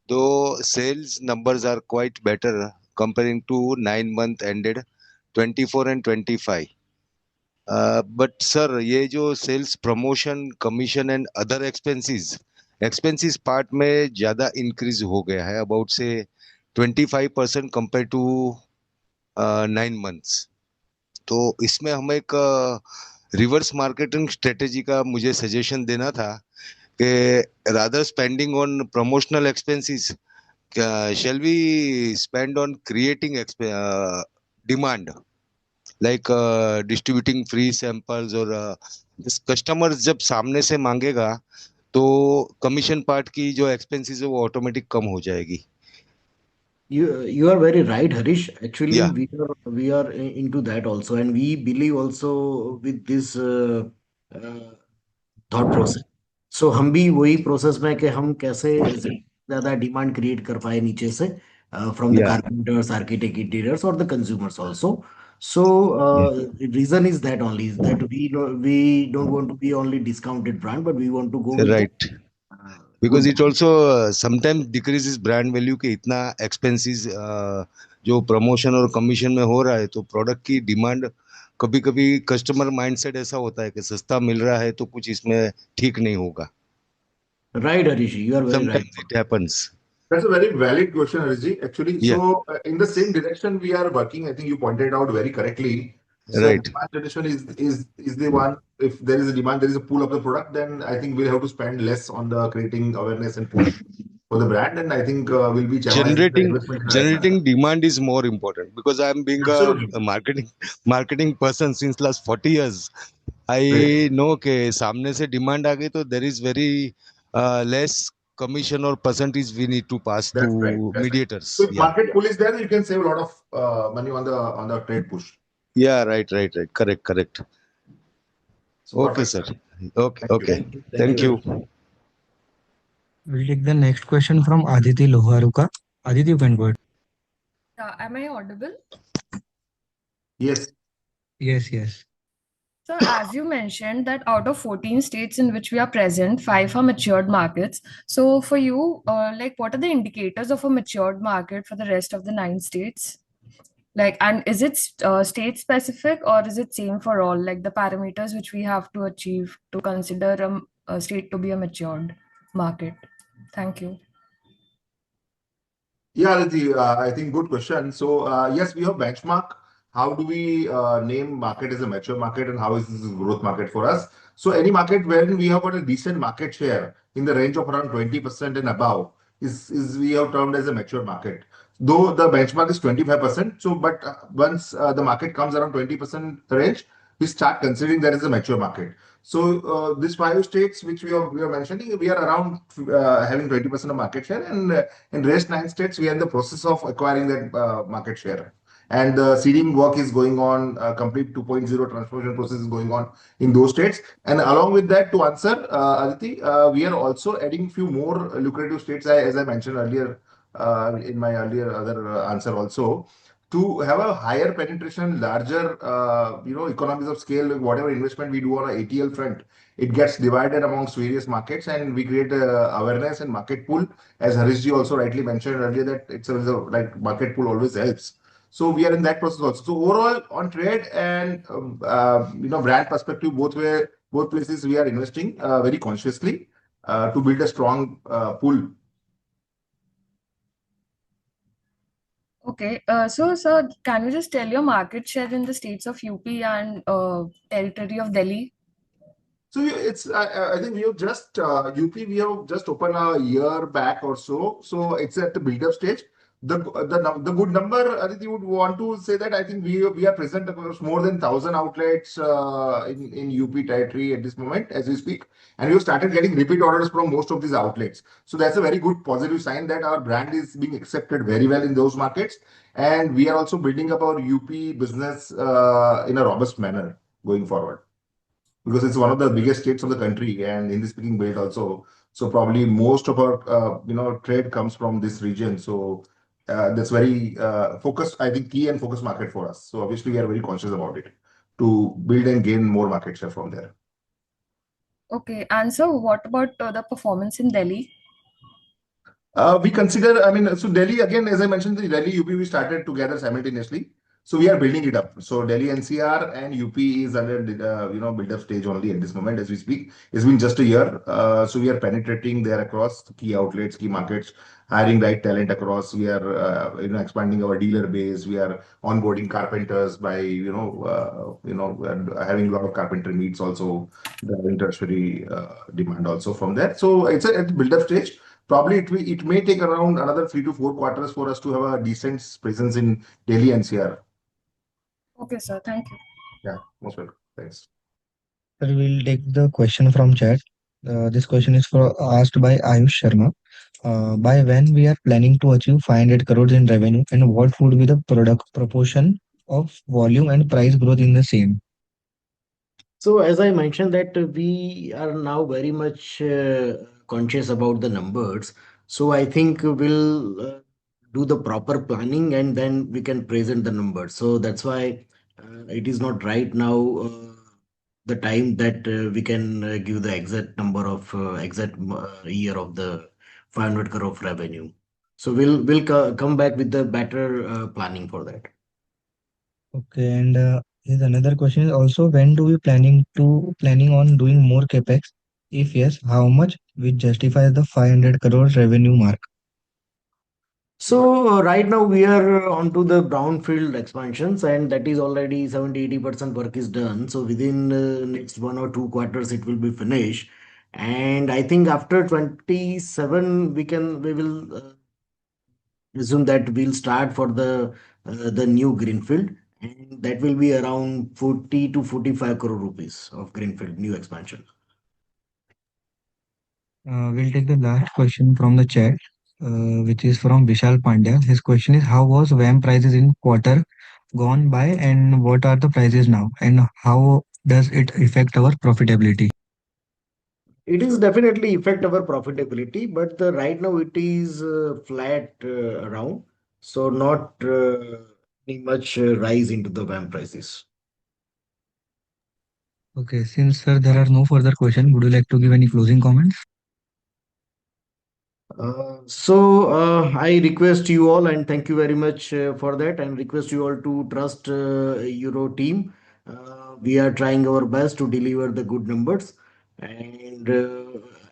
Though sales numbers are quite better comparing to 9 month ended 24 and 25. But sir, ये जो sales promotion, commission and other expenses part में ज़्यादा increase हो गया है, about say 25% compared to 9 months. तो इसमें हम एक रिवर्स मार्केटिंग स्ट्रेटेजी का मुझे सजेशन देना था कि rather spending on promotional expenses, shall we spend on creating demand? like distributing free samples or this customers जब सामने से मांगेगा तो कमीशन पार्ट की जो एक्सपेंसेस है वो ऑटोमेटिक कम हो जाएगी.
You are very right, Harish. Actually,
Yeah,
we are into that also, and we believe also with this thought process. So हम भी वही प्रोसेस में कि हम कैसे ज्यादा डिमांड क्रिएट कर पाए नीचे से from the
yeah,
carpenters, architect, interiors, or the consumers also. So
yeah.
the reason is that only is that we don't want to be only discounted brand, but we want to go with the
Right. Because
good
it
brand.
also sometimes decreases brand value कि इतना expenses जो promotion और commission में हो रहा है तो product की demand कभी कभी customer mindset ऐसा होता है कि सस्ता मिल रहा है तो कुछ इसमें ठीक नहीं होगा.
Right, Harish, you are very right.
Sometimes it happens.
That's a very valid question, Harishji. Actually,
Yeah,
so in the same direction we are working. I think you pointed out very correctly. So
right.
demand generation is the one. If there is a demand, there is a pool of the product. Then I think we'll have to spend less on the creating awareness and push for the brand. And I think we'll be channelizing the investment in the right manner.
Generating demand is more important because I'm being
Absolutely.
a marketing person since last 40 years.
Great.
I know कि सामने से demand आ गई तो there is very less commission or percentage we need to pass
That's right.
to
That's right. So
mediators.
if
Yeah.
market pull is there, you can save a lot of money on the trade push.
Yeah, right. Correct.
So
Okay,
perfect,
sir.
sir.
Okay,
Thank you.
okay.
Thank
Thank
you.
you.
We'll take the next question from Aditi Loharuka. Aditi, you can go ahead.
Am I audible?
Yes.
Yes.
So, as you mentioned, that out of 14 states in which we are present, five are matured markets. So, for you, what are the indicators of a matured market for the rest of the nine states? And is it state specific or is it same for all? Like the parameters which we have to achieve to consider a state to be a matured market. Thank you.
Yeah, Aditi, I think good question. So, yes, we have benchmark. How do we name market as a mature market and how is this a growth market for us? So, any market wherein we have got a decent market share in the range of around 20% and above is we have termed as a mature market. Though the benchmark is 25%. So, but once the market comes around 20% range, we start considering that as a mature market. So, these five states which we are mentioning, we are around having 20% of market share, and in rest nine states, we are in the process of acquiring that market share. And the seeding work is going on, complete 2.0 transformation process is going on in those states. And along with that, to answer, Aditi, we are also adding few more lucrative states, as I mentioned earlier in my earlier other answer also, to have a higher penetration, larger, economies of scale. Whatever investment we do on a ATL front, it gets divided amongst various markets, and we create awareness and market pool. As Harishji also rightly mentioned earlier, that it's like market pool always helps. So we are in that process also. So overall, on trade and brand perspective, both places we are investing very consciously to build a strong pool.
Okay, so sir, can you just tell your market share in the states of UP and territory of Delhi?
So it's I think we have just UP we have just opened a year back or so. So it's at the build-up stage. The good number, Aditi, would want to say that I think we are present across more than 1,000 outlets in UP territory at this moment as we speak, and we have started getting repeat orders from most of these outlets. So that's a very good positive sign that our brand is being accepted very well in those markets, and we are also building up our UP business in a robust manner going forward, because it's one of the biggest states of the country and Hindi speaking belt also. So probably most of our trade comes from this region. So that's very focused, I think, key and focused market for us. So obviously we are very conscious about it to build and gain more market share from there.
Okay, and so what about the performance in Delhi?
We consider, I mean, so Delhi, again, as I mentioned, the Delhi UP, we started together simultaneously. So we are building it up. So Delhi NCR and UP is under, build-up stage only at this moment as we speak. It's been just a year. So we are penetrating there across key outlets, key markets, hiring right talent across. We are, expanding our dealer base. We are onboarding carpenters by, having a lot of carpentry meets also, driving tertiary demand also from there. So it's at the build-up stage. Probably it may take around another 3 to 4 quarters for us to have a decent presence in Delhi NCR.
Okay, sir. Thank you.
Yeah, most welcome. Thanks.
Sir, we'll take the question from chat. This question is asked by Ayush Sharma. By when we are planning to achieve 500 crores in revenue, and what would be the product proportion of volume and price growth in the same?
So as I mentioned that we are now very much conscious about the numbers. So I think we'll do the proper planning and then we can present the numbers. So that's why it is not right now the time that we can give the exact number of exact year of the 500 crore of revenue. So we'll come back with the better planning for that.
Okay, and here's another question is also, when do we planning on doing more capex? If yes, how much, which justifies the 500 crore revenue mark?
So right now we are onto the brownfield expansions, and that is already 70-80% work is done. So within next 1 or 2 quarters it will be finished. And I think after 27 we will assume that we'll start for the new greenfield, and that will be around 40 to 45 crore rupees of greenfield new expansion.
We'll take the last question from the chat, which is from Vishal Pandya. His question is, how was VAM prices in quarter gone by, and what are the prices now, and how does it affect our profitability?
It is definitely affect our profitability, but right now it is flat around, so not any much rise into the VAM prices.
Okay, since sir there are no further questions, would you like to give any closing comments?
I request you all and thank you very much for that, and request you all to trust Euro team. We are trying our best to deliver the good numbers, and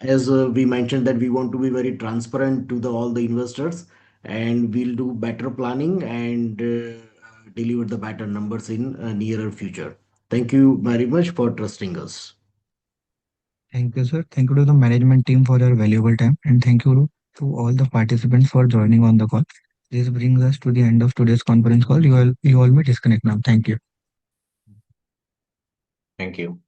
as we mentioned that we want to be very transparent to all the investors, and we'll do better planning and deliver the better numbers in nearer future. Thank you very much for trusting us.
Thank you, sir. Thank you to the management team for your valuable time, and thank you to all the participants for joining on the call. This brings us to the end of today's conference call. You all may disconnect now. Thank you.
Thank you.